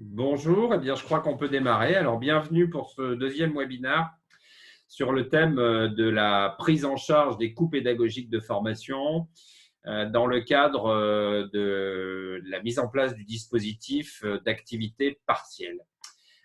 Bonjour, eh bien, je crois qu'on peut démarrer. Alors, bienvenue pour ce deuxième webinaire sur le thème de la prise en charge des coûts pédagogiques de formation dans le cadre de la mise en place du dispositif d'activité partielle.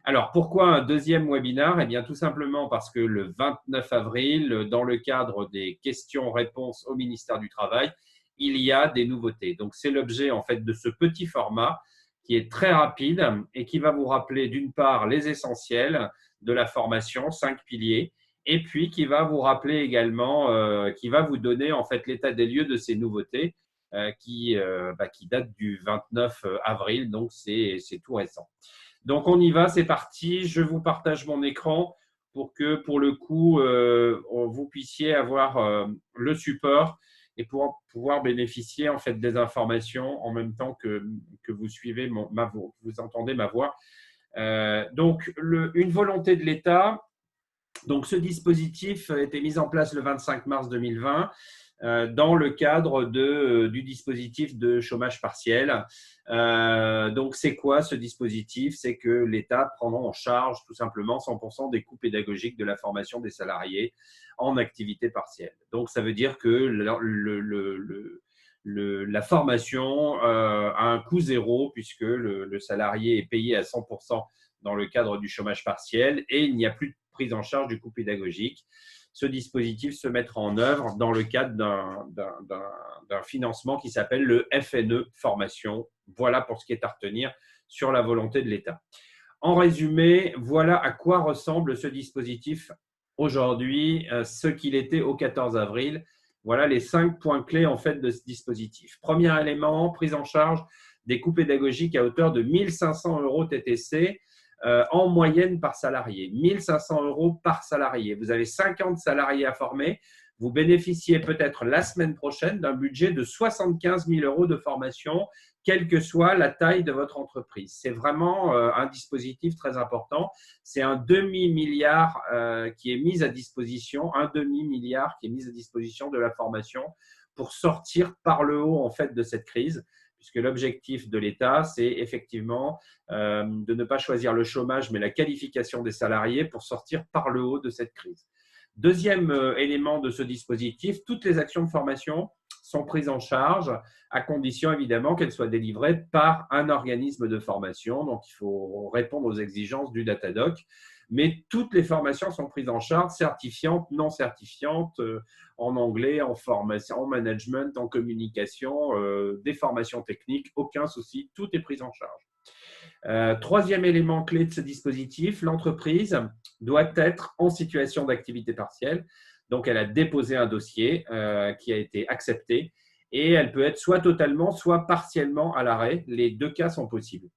Alors, pourquoi un deuxième webinaire? Eh bien, tout simplement parce que le 29 avril, dans le cadre des questions-réponses au ministère du Travail, il y a des nouveautés. Donc, c'est l'objet en fait de ce petit format qui est très rapide et qui va vous rappeler d'une part les essentiels de la formation, 5 piliers, et puis qui va vous rappeler également, qui va vous donner en fait l'état des lieux de ces nouveautés qui datent du 29 avril, donc c'est tout récent. Donc, on y va, c'est parti. Je vous partage mon écran pour que, pour le coup, vous puissiez avoir le support et pour pouvoir bénéficier en fait des informations en même temps que vous suivez ma voix, vous entendez ma voix. Donc, une volonté de l'État. Donc, ce dispositif a été mis en place le 25 mars 2020 dans le cadre du dispositif de chômage partiel. Donc, c'est quoi ce dispositif? C'est que l'État prendra en charge tout simplement 100% des coûts pédagogiques de la formation des salariés en activité partielle. Donc, ça veut dire que la formation a un coût zéro puisque le salarié est payé à 100% dans le cadre du chômage partiel et il n'y a plus de prise en charge du coût pédagogique. Ce dispositif se mettra en œuvre dans le cadre d'un financement qui s'appelle le FNE Formation. Voilà pour ce qui est à retenir sur la volonté de l'État. En résumé, voilà à quoi ressemble ce dispositif aujourd'hui, ce qu'il était au 14 avril. Voilà les 5 points clés en fait de ce dispositif. Premier élément, prise en charge des coûts pédagogiques à hauteur de 1 500 € TTC en moyenne par salarié. 1 500 € par salarié. Vous avez 50 salariés à former. Vous bénéficiez peut-être la semaine prochaine d'un budget de 75 000 € de formation, quelle que soit la taille de votre entreprise. C'est vraiment un dispositif très important. C'est un demi-milliard qui est mis à disposition, un demi-milliard qui est mis à disposition de la formation pour sortir par le haut en fait de cette crise, puisque l'objectif de l'État, c'est effectivement de ne pas choisir le chômage, mais la qualification des salariés pour sortir par le haut de cette crise. Deuxième élément de ce dispositif, toutes les actions de formation sont prises en charge à condition évidemment qu'elles soient délivrées par un organisme de formation. Donc, il faut répondre aux exigences du Datadoc. Mais toutes les formations sont prises en charge, certifiantes, non certifiantes, en anglais, en formation, en management, en communication, des formations techniques, aucun souci, tout est pris en charge. Troisième élément clé de ce dispositif, l'entreprise doit être en situation d'activité partielle. Donc, elle a déposé un dossier qui a été accepté et elle peut être soit totalement, soit partiellement à l'arrêt. Les deux cas sont possibles.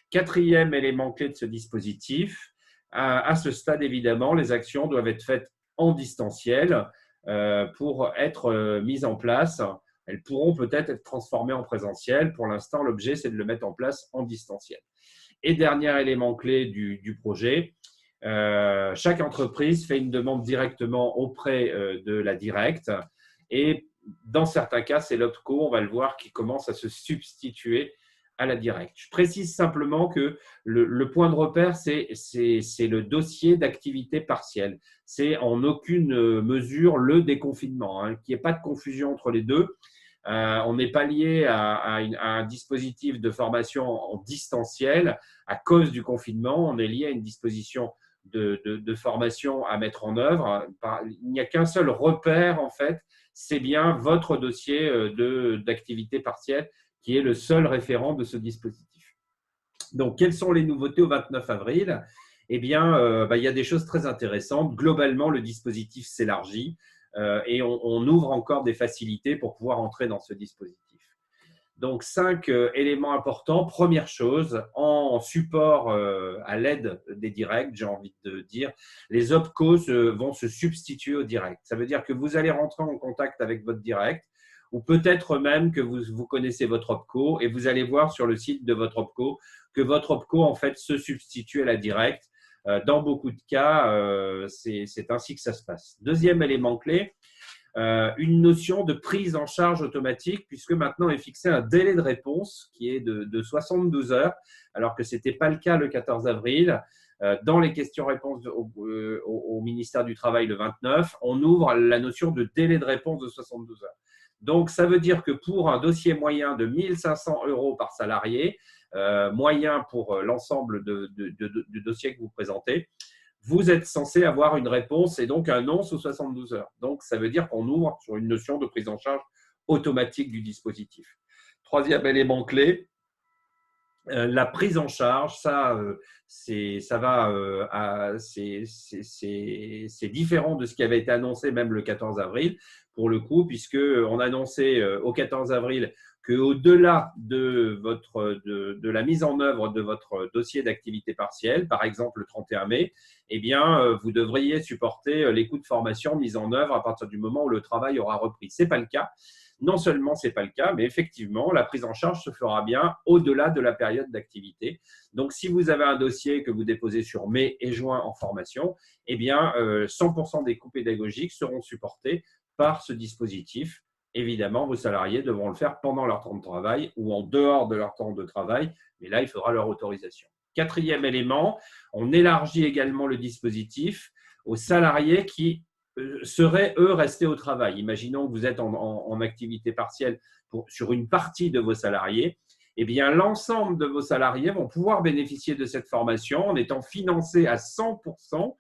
Quatrième élément clé de ce dispositif, à ce stade, évidemment, les actions doivent être faites en distanciel pour être mises en place. Elles pourront peut-être être transformées en présentiel. Pour l'instant, l'objet, c'est de le mettre en place en distanciel. Et dernier élément clé du projet, chaque entreprise fait une demande directement auprès de la directe et dans certains cas, c'est l'OPCO, on va le voir, qui commence à se substituer à la directe. Je précise simplement que le point de repère, c'est le dossier d'activité partielle. C'est en aucune mesure le déconfinement, qu'il n'y ait pas de confusion entre les deux. On n'est pas lié à un dispositif de formation en distanciel à cause du confinement. On est lié à une disposition de formation à mettre en œuvre. Il n'y a qu'un seul repère, en fait, c'est bien votre dossier d'activité partielle qui est le seul référent de ce dispositif. Donc, quelles sont les nouveautés au 29 avril? Eh bien, il y a des choses très intéressantes. Globalement, le dispositif s'élargit et on ouvre encore des facilités pour pouvoir entrer dans ce dispositif. Donc, 5 éléments importants. Première chose, en support à l'aide des directs, j'ai envie de dire, les OPCO vont se substituer aux directs. Ça veut dire que vous allez rentrer en contact avec votre direct ou peut-être même que vous connaissez votre OPCO et vous allez voir sur le site de votre OPCO que votre OPCO, en fait, se substitue à la directe. Dans beaucoup de cas, c'est ainsi que ça se passe. Deuxième élément clé, une notion de prise en charge automatique, puisque maintenant est fixé un délai de réponse qui est de 72 heures, alors que ce n'était pas le cas le 14 avril. Dans les questions-réponses au ministère du Travail le 29, on ouvre la notion de délai de réponse de 72 heures. Donc, ça veut dire que pour un dossier moyen de 1 500 € par salarié, moyen pour l'ensemble du dossier que vous présentez, vous êtes censé avoir une réponse et donc un non sous 72 heures. Donc, ça veut dire qu'on ouvre sur une notion de prise en charge automatique du dispositif. Troisième élément clé, la prise en charge, c'est différent de ce qui avait été annoncé même le 14 avril, pour le coup, puisqu'on annonçait au 14 avril qu'au-delà de la mise en œuvre de votre dossier d'activité partielle, par exemple le 31 mai, eh bien, vous devriez supporter les coûts de formation mis en œuvre à partir du moment où le travail aura repris. Ce n'est pas le cas. Non seulement ce n'est pas le cas, mais effectivement, la prise en charge se fera bien au-delà de la période d'activité. Donc, si vous avez un dossier que vous déposez sur mai et juin en formation, eh bien, 100% des coûts pédagogiques seront supportés par ce dispositif. Évidemment, vos salariés devront le faire pendant leur temps de travail ou en dehors de leur temps de travail, mais là, il faudra leur autorisation. Quatrième élément, on élargit également le dispositif aux salariés qui seraient, eux, restés au travail. Imaginons que vous êtes en activité partielle sur une partie de vos salariés. Eh bien, l'ensemble de vos salariés vont pouvoir bénéficier de cette formation en étant financés à 100%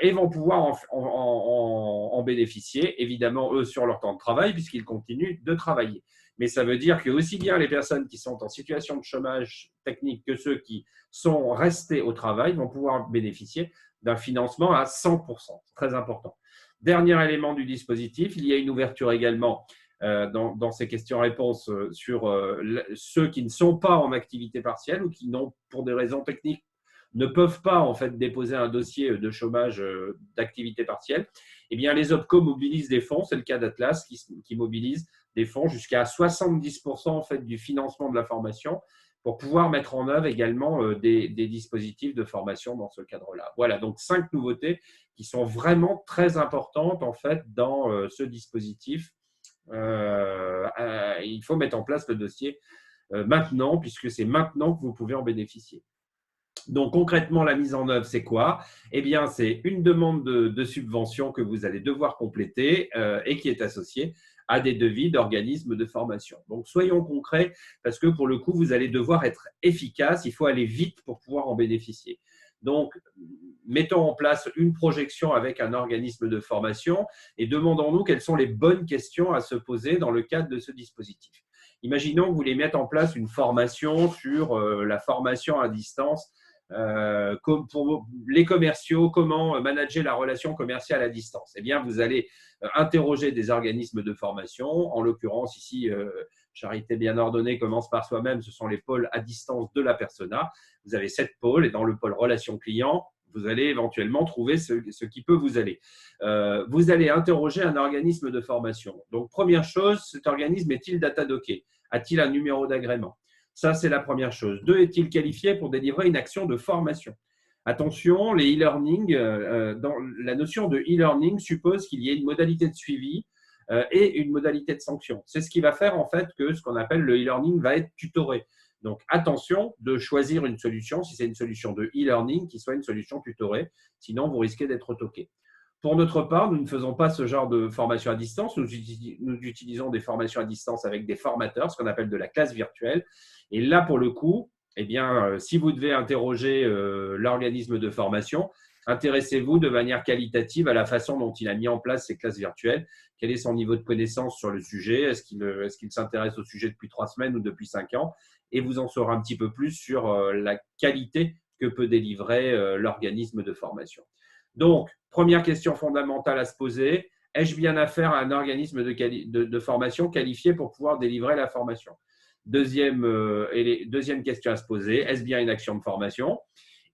et vont pouvoir en bénéficier, évidemment, eux, sur leur temps de travail, puisqu'ils continuent de travailler. Mais ça veut dire que aussi bien les personnes qui sont en situation de chômage technique que ceux qui sont restés au travail vont pouvoir bénéficier d'un financement à 100%. C'est très important. Dernier élément du dispositif, il y a une ouverture également dans ces questions-réponses sur ceux qui ne sont pas en activité partielle ou qui n'ont, pour des raisons techniques, ne peuvent pas en fait déposer un dossier de chômage d'activité partielle. Eh bien, les OPCO mobilisent des fonds, c'est le cas d'Atlas qui mobilise des fonds jusqu'à 70% en fait du financement de la formation pour pouvoir mettre en œuvre également des dispositifs de formation dans ce cadre-là. Voilà, donc 5 nouveautés qui sont vraiment très importantes en fait dans ce dispositif. Il faut mettre en place le dossier maintenant, puisque c'est maintenant que vous pouvez en bénéficier. Donc concrètement, la mise en œuvre, c'est quoi? Eh bien, c'est une demande de subvention que vous allez devoir compléter et qui est associée à des devis d'organismes de formation. Donc, soyons concrets parce que pour le coup, vous allez devoir être efficace. Il faut aller vite pour pouvoir en bénéficier. Donc, mettons en place une projection avec un organisme de formation et demandons-nous quelles sont les bonnes questions à se poser dans le cadre de ce dispositif. Imaginons que vous voulez mettre en place une formation sur la formation à distance comme pour les commerciaux, comment manager la relation commerciale à distance. Eh bien, vous allez interroger des organismes de formation. En l'occurrence, ici, Charité Bien Ordonnée commence par soi-même. Ce sont les pôles à distance de la persona. Vous avez 7 pôles et dans le pôle relation client, vous allez éventuellement trouver ce qui peut vous aller. Vous allez interroger un organisme de formation. Donc, première chose, cet organisme est-il datadocké? A-t-il un numéro d'agrément? Ça, c'est la première chose. 2, est-il qualifié pour délivrer une action de formation? Attention, les e-learning, la notion de e-learning suppose qu'il y ait une modalité de suivi et une modalité de sanction. C'est ce qui va faire en fait que ce qu'on appelle le e-learning va être tutoré. Donc, attention de choisir une solution, si c'est une solution de e-learning, qui soit une solution tutorée, sinon vous risquez d'être toqué. Pour notre part, nous ne faisons pas ce genre de formation à distance. Nous utilisons des formations à distance avec des formateurs, ce qu'on appelle de la classe virtuelle. Et là, pour le coup, eh bien, si vous devez interroger l'organisme de formation, intéressez-vous de manière qualitative à la façon dont il a mis en place ces classes virtuelles. Quel est son niveau de connaissance sur le sujet? Est-ce qu'il s'intéresse au sujet depuis 3 semaines ou depuis 5 ans? Et vous en saurez un petit peu plus sur la qualité que peut délivrer l'organisme de formation. Donc, première question fondamentale à se poser, ai-je bien affaire à un organisme de formation qualifié pour pouvoir délivrer la formation? Deuxième question à se poser, est-ce bien une action de formation?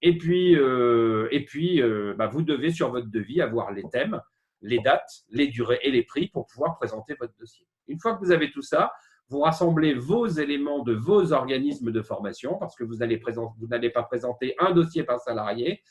Et puis, vous devez sur votre devis avoir les thèmes, les dates, les durées et les prix pour pouvoir présenter votre dossier. Une fois que vous avez tout ça, vous rassemblez vos éléments de vos organismes de formation parce que vous n'allez pas présenter un dossier par salarié.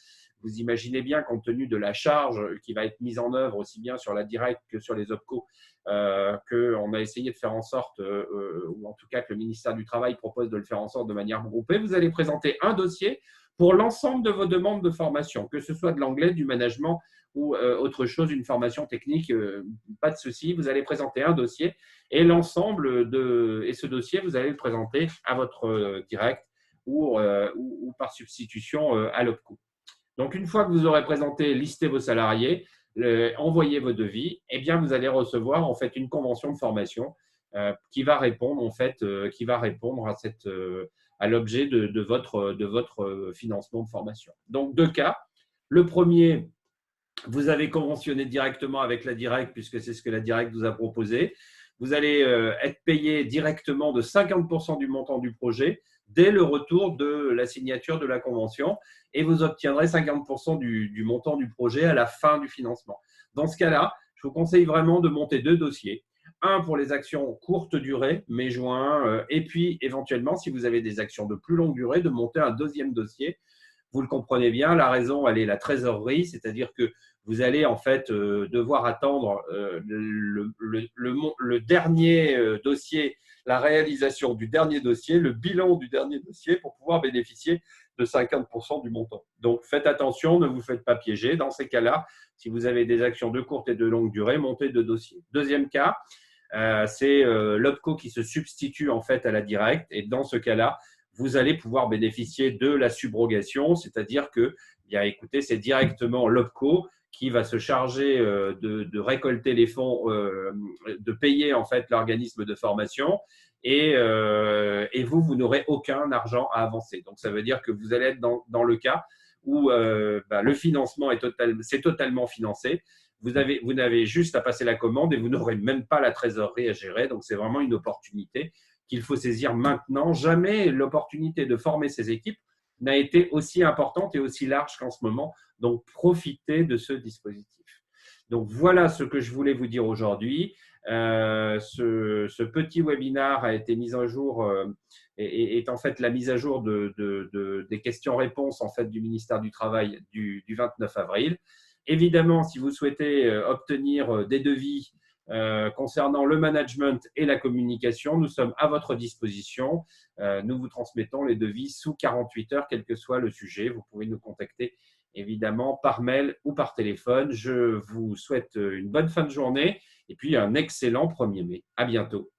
Vous imaginez bien, compte tenu de la charge qui va être mise en œuvre aussi bien sur la directe que sur les OPCO, qu'on a essayé de faire en sorte, ou en tout cas que le ministère du Travail propose de le faire en sorte de manière groupée. Vous allez présenter un dossier pour l'ensemble de vos demandes de formation, que ce soit de l'anglais, du management ou autre chose, une formation technique, pas de souci. Vous allez présenter un dossier et ce dossier, vous allez le présenter à votre direct ou par substitution à l'OPCO. Donc, une fois que vous aurez présenté, listé vos salariés, envoyé vos devis, eh bien, vous allez recevoir en fait une convention de formation qui va répondre à l'objet de votre financement de formation. Donc, deux cas. Le premier, vous avez conventionné directement avec la Direct, puisque c'est ce que la Direct vous a proposé. Vous allez être payé directement de 50% du montant du projet dès le retour de la signature de la convention et vous obtiendrez 50% du montant du projet à la fin du financement. Dans ce cas-là, je vous conseille vraiment de monter deux dossiers. Un pour les actions courte durée, mai-juin, et puis éventuellement, si vous avez des actions de plus longue durée, de monter un deuxième dossier. Vous le comprenez bien, la raison, elle est la trésorerie, c'est-à-dire que vous allez en fait devoir attendre le dernier dossier, la réalisation du dernier dossier, le bilan du dernier dossier pour pouvoir bénéficier de 50% du montant. Donc, faites attention, ne vous faites pas piéger. Dans ces cas-là, si vous avez des actions de courte et de longue durée, montez deux dossiers. Deuxième cas, c'est l'OPCO qui se substitue en fait à la Direct. Et dans ce cas-là, vous allez pouvoir bénéficier de la subrogation, c'est-à-dire que, bien écoutez, c'est directement l'OPCO qui va se charger de récolter les fonds, de payer en fait l'organisme de formation et vous n'aurez aucun argent à avancer. Donc, ça veut dire que vous allez être dans le cas où le financement c'est totalement financé. Vous n'avez juste à passer la commande et vous n'aurez même pas la trésorerie à gérer. Donc, c'est vraiment une opportunité qu'il faut saisir maintenant. Jamais l'opportunité de former ces équipes n'a été aussi importante et aussi large qu'en ce moment. Donc, profitez de ce dispositif. Donc, voilà ce que je voulais vous dire aujourd'hui. Ce petit webinaire a été mis à jour, est en fait la mise à jour des questions-réponses en fait, du ministère du Travail du 29 avril. Évidemment, si vous souhaitez obtenir des devis concernant le management et la communication, nous sommes à votre disposition. Nous vous transmettons les devis sous 48 heures, quel que soit le sujet. Vous pouvez nous contacter évidemment par mail ou par téléphone. Je vous souhaite une bonne fin de journée et puis un excellent 1er mai. À bientôt.